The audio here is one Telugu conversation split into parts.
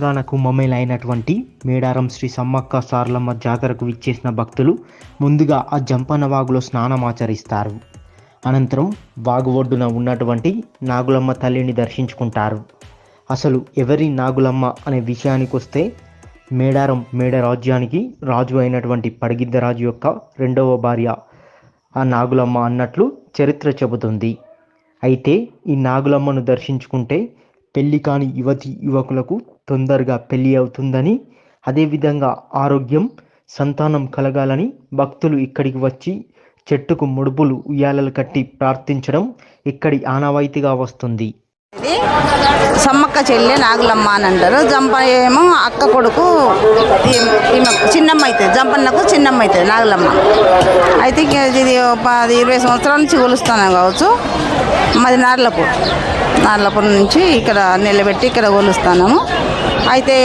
తెలంగాణకు మమ్మేలైనటువంటి మేడారం శ్రీ సమ్మక్క సారలమ్మ జాతరకు విచ్చేసిన భక్తులు ముందుగా ఆ జంపన్న వాగులో స్నానమాచరిస్తారు. అనంతరం వాగు ఒడ్డున ఉన్నటువంటి నాగులమ్మ తల్లిని దర్శించుకుంటారు. అసలు ఎవరి నాగులమ్మ అనే విషయానికి వస్తే మేడ రాజ్యానికి రాజు అయినటువంటి పడిగిద్దరాజు యొక్క రెండవ భార్య ఆ నాగులమ్మ అన్నట్లు చరిత్ర చెబుతుంది. అయితే ఈ నాగులమ్మను దర్శించుకుంటే పెళ్లి కాని యువకులకు తొందరగా పెళ్లి అవుతుందని, అదేవిధంగా ఆరోగ్యం, సంతానం కలగాలని భక్తులు ఇక్కడికి వచ్చి చెట్టుకు ముడుపులు ఉయ్యాలలు కట్టి ప్రార్థించడం ఇక్కడి ఆనవాయితీగా వస్తుంది. సమ్మక్క చెల్లె నాగులమ్మ అని అంటారు. జంప ఏమో అక్క కొడుకు, చిన్నమ్మ అవుతుంది. జంపన్నకు చిన్నమ్మ అవుతుంది నాగులమ్మ. అయితే ఇది 10-20 సంవత్సరాల నుంచి కొలుస్తాను కావచ్చు. మాది నార్లపూర్ నుంచి ఇక్కడ నిలబెట్టి ఇక్కడ కొలుస్తాము. అయితే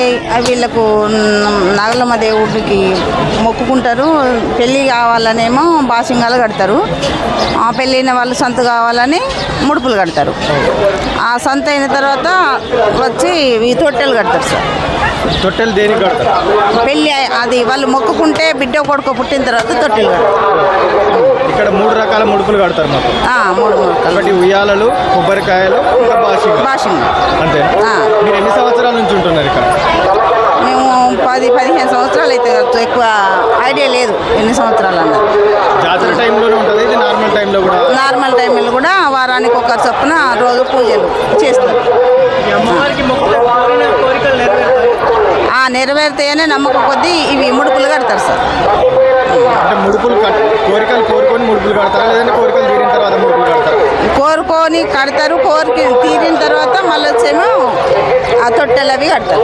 వీళ్ళకు నాగులమ్మ దేవుడికి మొక్కుకుంటారు. పెళ్ళి కావాలనేమో బాసింగాలు కడతారు. పెళ్ళైన వాళ్ళు సంత కావాలని ముడుపులు కడతారు. ఆ సంత అయిన తర్వాత వచ్చి ఈ తొట్టెలు కడతారు సార్. తొట్టెలు దేనికి కడతారు? పెళ్ళి అది వాళ్ళు మొక్కుకుంటే బిడ్డ కొడుకు పుట్టిన తర్వాత తొట్టెలు కడతారు. ఇక్కడ 3 రకాల ముడుపులు కడతారు మాకు. 3 ఒకటి ఉయ్యాలలు, కొబ్బరికాయలు, బాసింగ్. అంతే. మీరు ఎన్ని సంవత్సరాల నుంచి ఉంటున్నారు ఇక్కడ? మేము 10-15 సంవత్సరాలు అయితే కావచ్చు. ఎక్కువ ఐడియా లేదు ఎన్ని సంవత్సరాలు అన్నది. జాతర టైంలోనే ఉంటుంది ఇది? నార్మల్ టైంలో కూడా? నార్మల్ టైంలో కూడా వారానికి ఒక చొప్పున రోజు పూజలు చేస్తారు. నెరవేరుతాయనే నమ్మకం కొద్దీ ఇవి ముడుపులు కడతారు సార్. అంటే కోరికలు కోరుకొని ముడుపులు కడతారా, లేదంటే కోరికలు తీరిన తర్వాత ముడుపులు కడతారు? కోరుకొని కడతారు. కోరిక తీరిన తర్వాత మళ్ళీ వచ్చేమో ఆ తొట్టెలు అవి కడతారు.